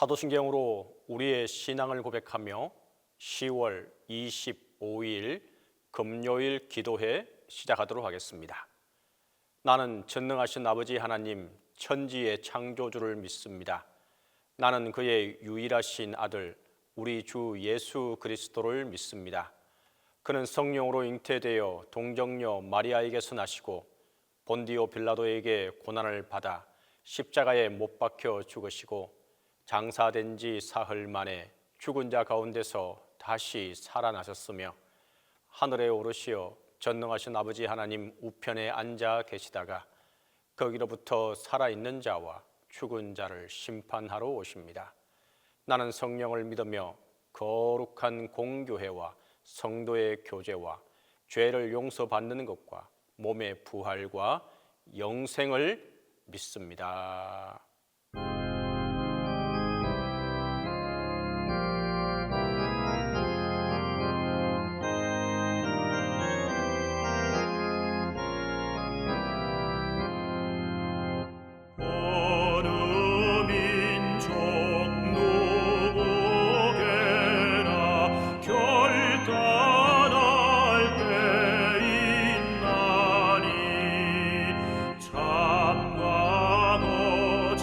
사도신경으로 우리의 신앙을 고백하며 10월 25일 금요일 기도회 시작하도록 하겠습니다. 나는 전능하신 아버지 하나님 천지의 창조주를 믿습니다. 나는 그의 유일하신 아들 우리 주 예수 그리스도를 믿습니다. 그는 성령으로 잉태되어 동정녀 마리아에게서 나시고 본디오 빌라도에게 고난을 받아 십자가에 못 박혀 죽으시고 장사된 지 사흘 만에 죽은 자 가운데서 다시 살아나셨으며 하늘에 오르시어 전능하신 아버지 하나님 우편에 앉아 계시다가 거기로부터 살아있는 자와 죽은 자를 심판하러 오십니다. 나는 성령을 믿으며 거룩한 공교회와 성도의 교제와 죄를 용서받는 것과 몸의 부활과 영생을 믿습니다. 참과 너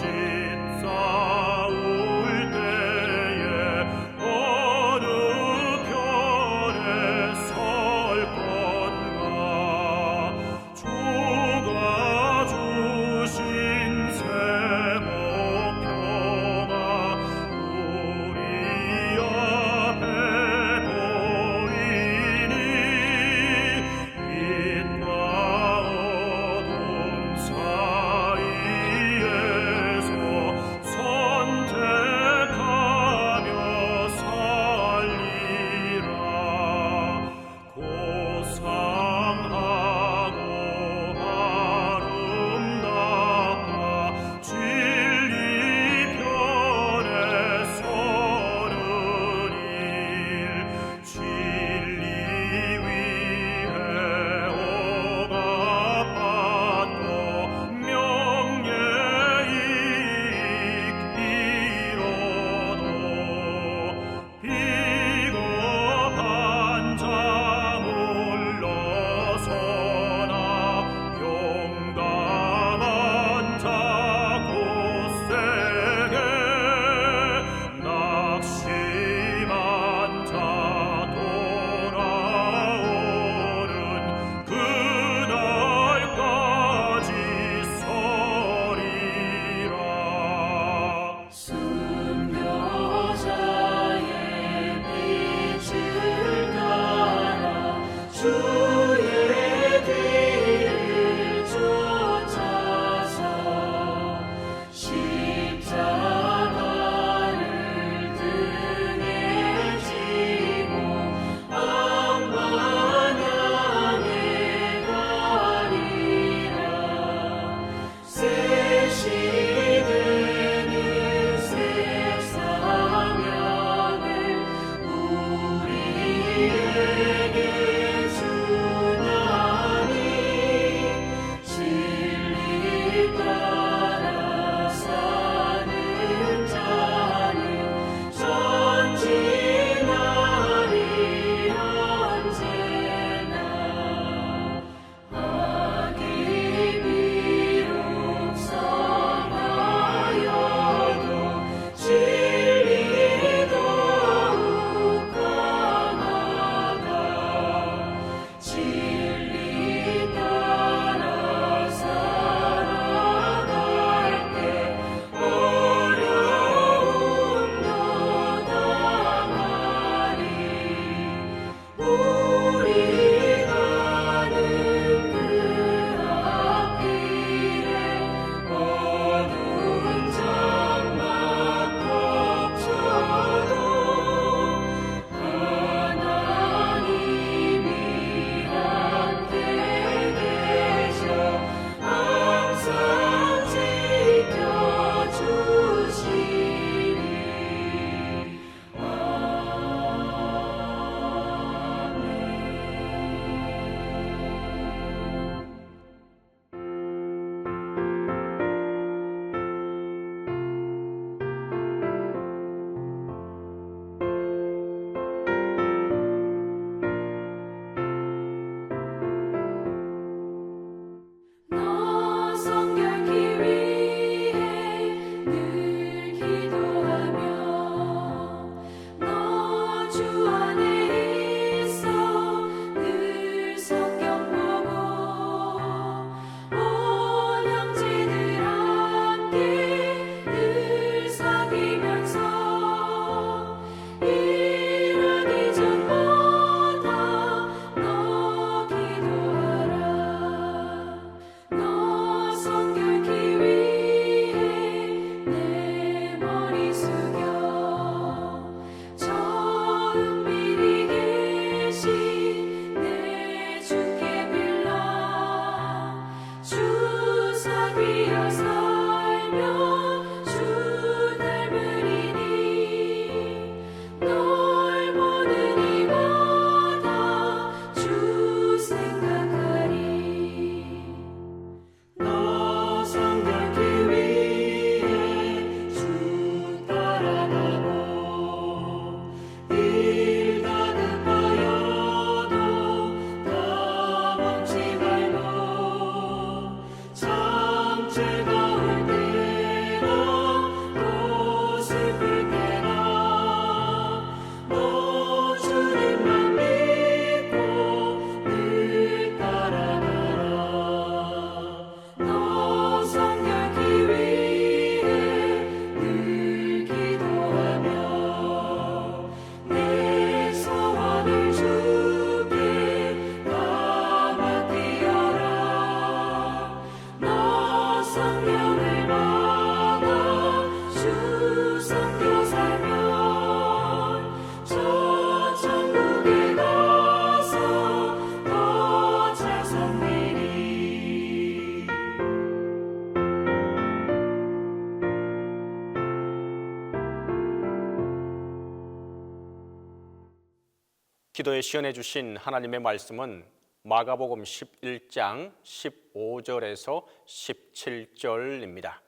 기도에 시연해 주신 하나님의 말씀은 마가복음 11장 15절에서 17절입니다.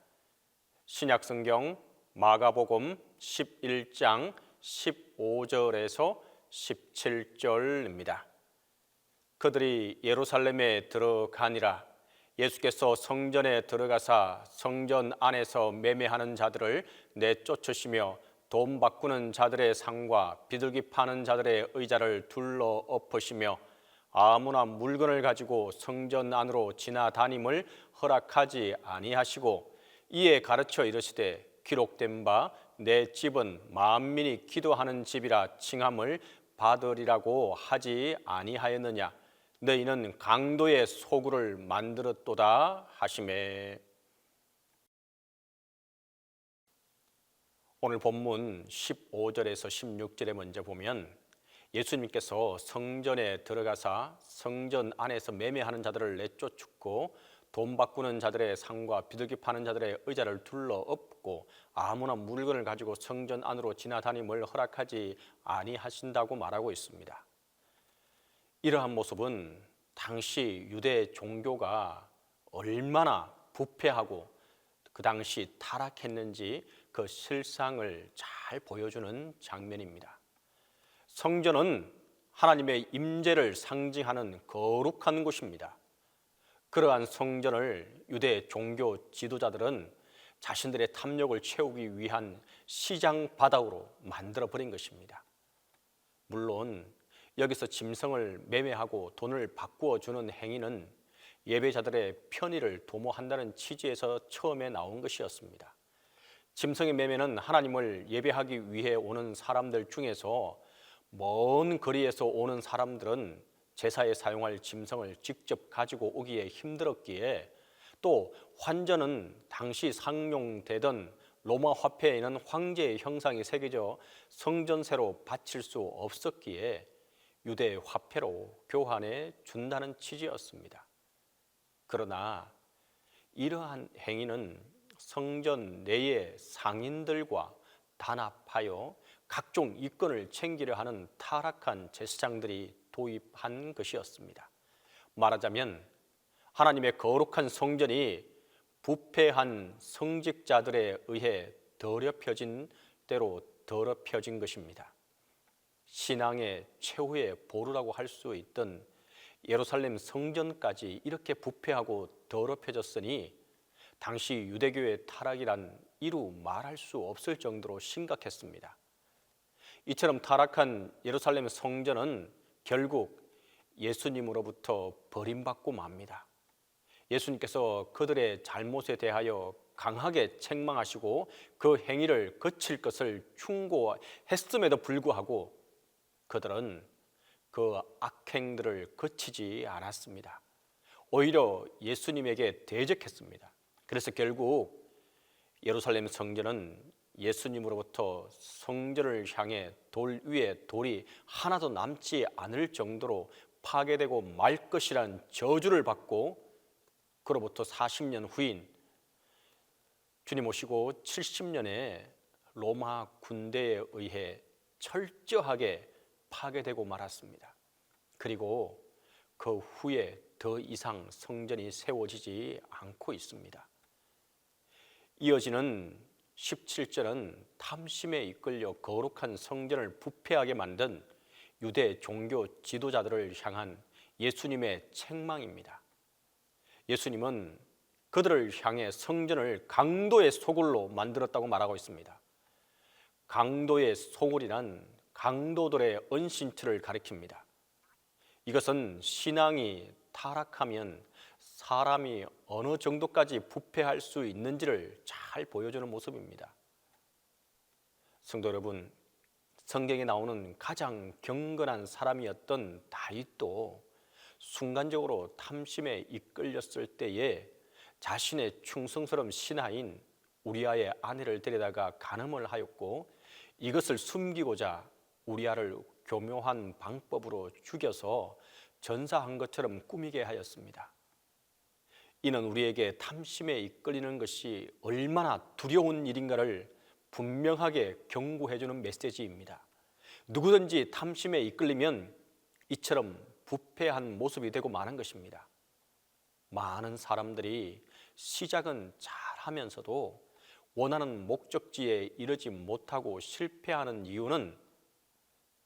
신약성경 마가복음 11장 15절에서 17절입니다. 그들이 예루살렘에 들어가니라. 예수께서 성전에 들어가사 성전 안에서 매매하는 자들을 내쫓으시며 돈 바꾸는 자들의 상과 비둘기 파는 자들의 의자를 둘러 엎으시며 아무나 물건을 가지고 성전 안으로 지나다님을 허락하지 아니하시고 이에 가르쳐 이르시되 기록된 바 내 집은 만민이 기도하는 집이라 칭함을 받으리라고 하지 아니하였느냐. 너희는 강도의 소굴을 만들었도다 하시매. 오늘 본문 15절에서 16절에 먼저 보면 예수님께서 성전에 들어가사 성전 안에서 매매하는 자들을 내쫓고 돈 바꾸는 자들의 상과 비둘기 파는 자들의 의자를 둘러 엎고 아무나 물건을 가지고 성전 안으로 지나다님을 허락하지 아니하신다고 말하고 있습니다. 이러한 모습은 당시 유대 종교가 얼마나 부패하고 그 당시 타락했는지 그 실상을 잘 보여주는 장면입니다. 성전은 하나님의 임재를 상징하는 거룩한 곳입니다. 그러한 성전을 유대 종교 지도자들은 자신들의 탐욕을 채우기 위한 시장 바닥으로 만들어 버린 것입니다. 물론 여기서 짐승을 매매하고 돈을 바꾸어 주는 행위는 예배자들의 편의를 도모한다는 취지에서 처음에 나온 것이었습니다. 짐승의 매매는 하나님을 예배하기 위해 오는 사람들 중에서 먼 거리에서 오는 사람들은 제사에 사용할 짐승을 직접 가지고 오기에 힘들었기에 또 환전은 당시 상용되던 로마 화폐에는 황제의 형상이 새겨져 성전세로 바칠 수 없었기에 유대 화폐로 교환해 준다는 취지였습니다. 그러나 이러한 행위는 성전 내의 상인들과 단합하여 각종 이권을 챙기려 하는 타락한 제사장들이 도입한 것이었습니다. 말하자면 하나님의 거룩한 성전이 부패한 성직자들에 의해 더럽혀진 대로 더럽혀진 것입니다. 신앙의 최후의 보루라고 할 수 있던 예루살렘 성전까지 이렇게 부패하고 더럽혀졌으니 당시 유대교의 타락이란 이루 말할 수 없을 정도로 심각했습니다. 이처럼 타락한 예루살렘 성전은 결국 예수님으로부터 버림받고 맙니다. 예수님께서 그들의 잘못에 대하여 강하게 책망하시고 그 행위를 거칠 것을 충고했음에도 불구하고 그들은 그 악행들을 거치지 않았습니다. 오히려 예수님에게 대적했습니다. 그래서 결국 예루살렘 성전은 예수님으로부터 성전을 향해 돌 위에 돌이 하나도 남지 않을 정도로 파괴되고 말 것이란 저주를 받고 그로부터 40년 후인 주님 오시고 70년에 로마 군대에 의해 철저하게 파괴되고 말았습니다. 그리고 그 후에 더 이상 성전이 세워지지 않고 있습니다. 이어지는 17절은 탐심에 이끌려 거룩한 성전을 부패하게 만든 유대 종교 지도자들을 향한 예수님의 책망입니다. 예수님은 그들을 향해 성전을 강도의 소굴로 만들었다고 말하고 있습니다. 강도의 소굴이란 강도들의 은신처를 가리킵니다. 이것은 신앙이 타락하면 사람이 어느 정도까지 부패할 수 있는지를 잘 보여주는 모습입니다. 성도 여러분, 성경에 나오는 가장 경건한 사람이었던 다윗도 순간적으로 탐심에 이끌렸을 때에 자신의 충성스러운 신하인 우리아의 아내를 데려다가 간음을 하였고 이것을 숨기고자 우리아를 교묘한 방법으로 죽여서 전사한 것처럼 꾸미게 하였습니다. 이는 우리에게 탐심에 이끌리는 것이 얼마나 두려운 일인가를 분명하게 경고해 주는 메시지입니다. 누구든지 탐심에 이끌리면 이처럼 부패한 모습이 되고 마는 것입니다. 많은 사람들이 시작은 잘하면서도 원하는 목적지에 이르지 못하고 실패하는 이유는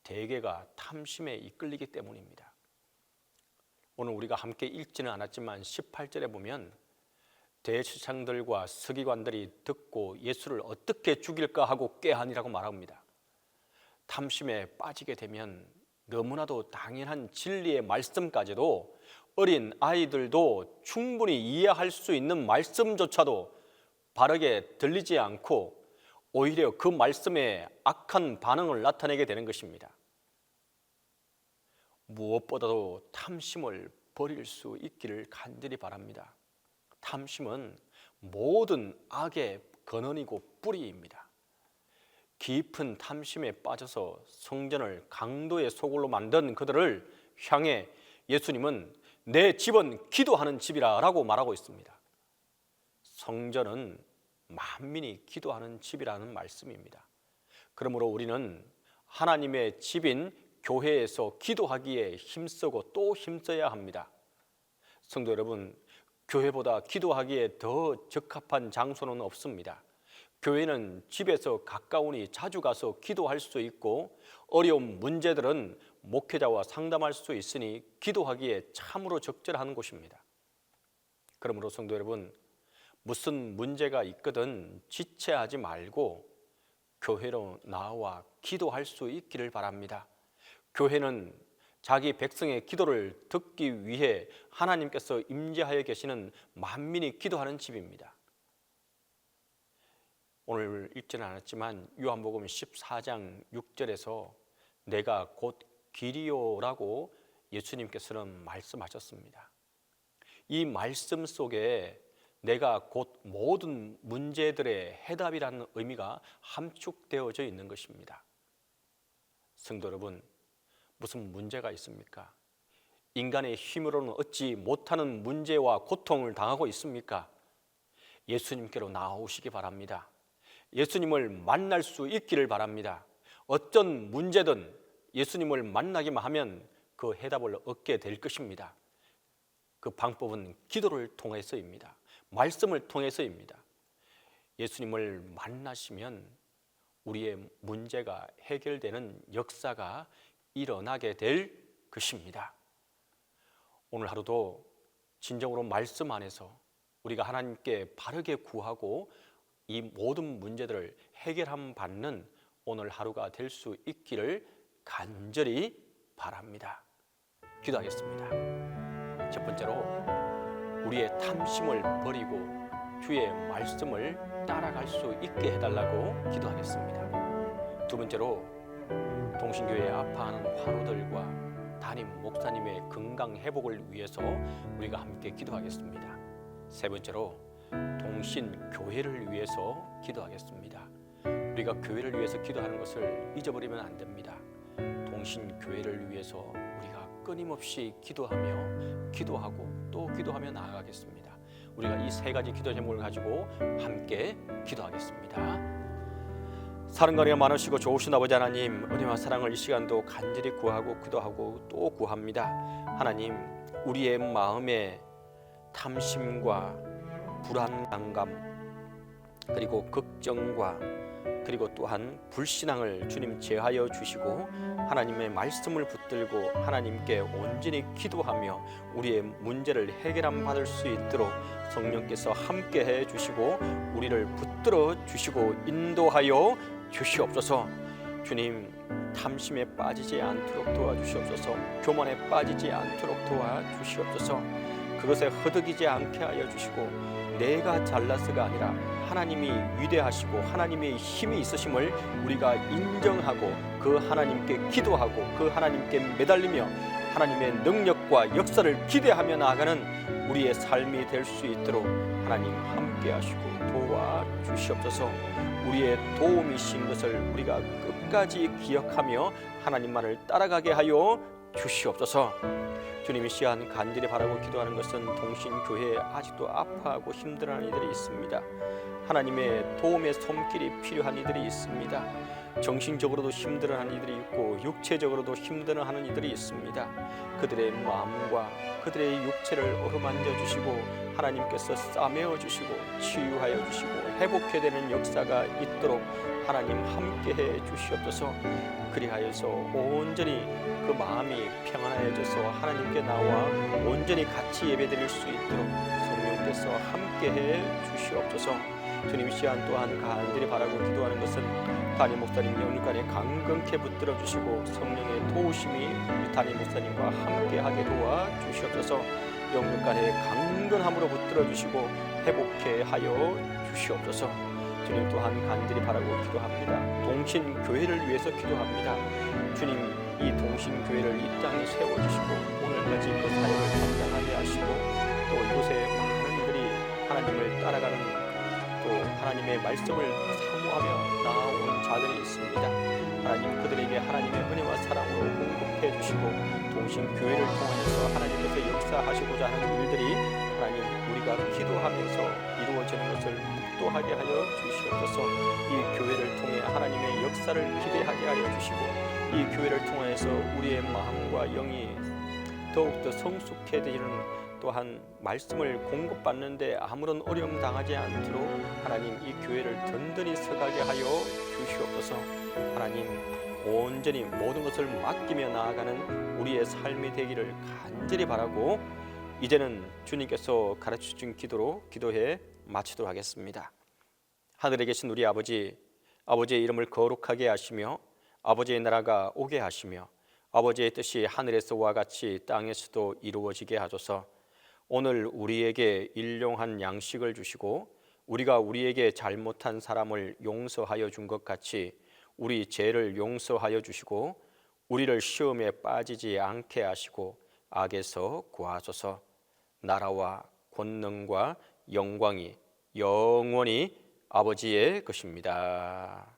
대개가 탐심에 이끌리기 때문입니다. 오늘 우리가 함께 읽지는 않았지만 18절에 보면 대제사장들과 서기관들이 듣고 예수를 어떻게 죽일까 하고 꾀하니라고 말합니다. 탐심에 빠지게 되면 너무나도 당연한 진리의 말씀까지도 어린 아이들도 충분히 이해할 수 있는 말씀조차도 바르게 들리지 않고 오히려 그 말씀에 악한 반응을 나타내게 되는 것입니다. 무엇보다도 탐심을 버릴 수 있기를 간절히 바랍니다. 탐심은 모든 악의 근원이고 뿌리입니다. 깊은 탐심에 빠져서 성전을 강도의 소굴로 만든 그들을 향해 예수님은 내 집은 기도하는 집이라 라고 말하고 있습니다. 성전은 만민이 기도하는 집이라는 말씀입니다. 그러므로 우리는 하나님의 집인 교회에서 기도하기에 힘쓰고 또 힘써야 합니다. 성도 여러분, 교회보다 기도하기에 더 적합한 장소는 없습니다. 교회는 집에서 가까우니 자주 가서 기도할 수 있고 어려운 문제들은 목회자와 상담할 수 있으니 기도하기에 참으로 적절한 곳입니다. 그러므로 성도 여러분, 무슨 문제가 있거든 지체하지 말고 교회로 나와 기도할 수 있기를 바랍니다. 교회는 자기 백성의 기도를 듣기 위해 하나님께서 임재하여 계시는 만민이 기도하는 집입니다. 오늘 읽지는 않았지만 요한복음 14장 6절에서 내가 곧 길이요라고 예수님께서는 말씀하셨습니다. 이 말씀 속에 내가 곧 모든 문제들의 해답이라는 의미가 함축되어져 있는 것입니다. 성도 여러분, 무슨 문제가 있습니까? 인간의 힘으로는 얻지 못하는 문제와 고통을 당하고 있습니까? 예수님께로 나오시기 바랍니다. 예수님을 만날 수 있기를 바랍니다. 어떤 문제든 예수님을 만나기만 하면 그 해답을 얻게 될 것입니다. 그 방법은 기도를 통해서입니다. 말씀을 통해서입니다. 예수님을 만나시면 우리의 문제가 해결되는 역사가 일어나게 될 것입니다. 오늘 하루도 진정으로 말씀 안에서 우리가 하나님께 바르게 구하고 이 모든 문제들을 해결함 받는 오늘 하루가 될 수 있기를 간절히 바랍니다. 기도하겠습니다. 첫 번째로 우리의 탐심을 버리고 주의 말씀을 따라갈 수 있게 해달라고 기도하겠습니다. 두 번째로 동신교회에 아파하는 환우들과 담임 목사님의 건강 회복을 위해서 우리가 함께 기도하겠습니다. 세 번째로 동신교회를 위해서 기도하겠습니다. 우리가 교회를 위해서 기도하는 것을 잊어버리면 안 됩니다. 동신교회를 위해서 우리가 끊임없이 기도하고 또 기도하며 나아가겠습니다. 우리가 이 세 가지 기도 제목을 가지고 함께 기도하겠습니다. 사랑과 많으시고 좋으신 아버지 하나님, 은혜와 사랑을 이 시간도 간절히 구하고 기도하고 또 구합니다. 하나님, 우리의 마음에 탐심과 불안감 그리고 걱정과 그리고 또한 불신앙을 주님 제하여 주시고 하나님의 말씀을 붙들고 하나님께 온전히 기도하며 우리의 문제를 해결함 받을 수 있도록 성령께서 함께해 주시고 우리를 붙들어 주시고 인도하여 주시옵소서. 주님, 탐심에 빠지지 않도록 도와주시옵소서. 교만에 빠지지 않도록 도와주시옵소서. 그것에 허덕이지 않게 하여 주시고 내가 잘나서가 아니라 하나님이 위대하시고 하나님의 힘이 있으심을 우리가 인정하고 그 하나님께 기도하고 그 하나님께 매달리며 하나님의 능력과 역사를 기대하며 나아가는 우리의 삶이 될 수 있도록 하나님 함께 하시고 도와주시옵소서. 우리의 도움이신 것을 우리가 끝까지 기억하며 하나님만을 따라가게 하여 주시옵소서. 주님이 시한 간절히 바라고 기도하는 것은 동신교회에 아직도 아파하고 힘들어하는 이들이 있습니다. 하나님의 도움의 손길이 필요한 이들이 있습니다. 정신적으로도 힘들어하는 이들이 있고 육체적으로도 힘들어하는 이들이 있습니다. 그들의 마음과 그들의 육체를 어루만져 주시고 하나님께서 싸매어 주시고 치유하여 주시고 회복해 되는 역사가 있도록 하나님 함께해 주시옵소서. 그리하여서 온전히 그 마음이 평안하여져서 하나님께 나와 온전히 같이 예배드릴 수 있도록 성령께서 함께해 주시옵소서. 주님 시간 또한 간절히 바라고 기도하는 것은 담임 목사님 영육간에 강건케 붙들어 주시고 성령의 도우심이 우리 담임 목사님과 함께하게 도와 주시옵소서. 영육간에 강건함으로 붙들어 주시고 회복케 하여 주시옵소서. 주님 또한 간절히 바라고 기도합니다. 동신교회를 위해서 기도합니다. 주님 이 동신교회를 이 땅에 세워주시고 오늘까지 그 사역을 감당하게 하시고 또 이곳에 많은 이들이 하나님을 따라가는 또 하나님의 말씀을 사모하며 나아온 자들이 있습니다. 하나님 그들에게 하나님의 은혜와 사랑으로 공급해 주시고 동신교회를 통하여서 하나님께서 역사하시고자 하는 일들이 하나님 우리가 기도하면서 이루어지는 것을 묵도하게 하여 주시옵소서. 이 교회를 통해 하나님의 역사를 기대하게 하여 주시고 이 교회를 통해서 우리의 마음과 영이 더욱더 성숙해지는 또한 말씀을 공급받는데 아무런 어려움 당하지 않도록 하나님 이 교회를 든든히 서가게 하여 주시옵소서. 하나님 온전히 모든 것을 맡기며 나아가는 우리의 삶이 되기를 간절히 바라고 이제는 주님께서 가르쳐준 기도로 기도해 마치도록 하겠습니다. 하늘에 계신 우리 아버지, 아버지의 이름을 거룩하게 하시며 아버지의 나라가 오게 하시며 아버지의 뜻이 하늘에서와 같이 땅에서도 이루어지게 하소서. 오늘 우리에게 일용한 양식을 주시고 우리가 우리에게 잘못한 사람을 용서하여 준 것 같이 우리 죄를 용서하여 주시고 우리를 시험에 빠지지 않게 하시고 악에서 구하소서. 나라와 권능과 영광이 영원히 아버지의 것입니다.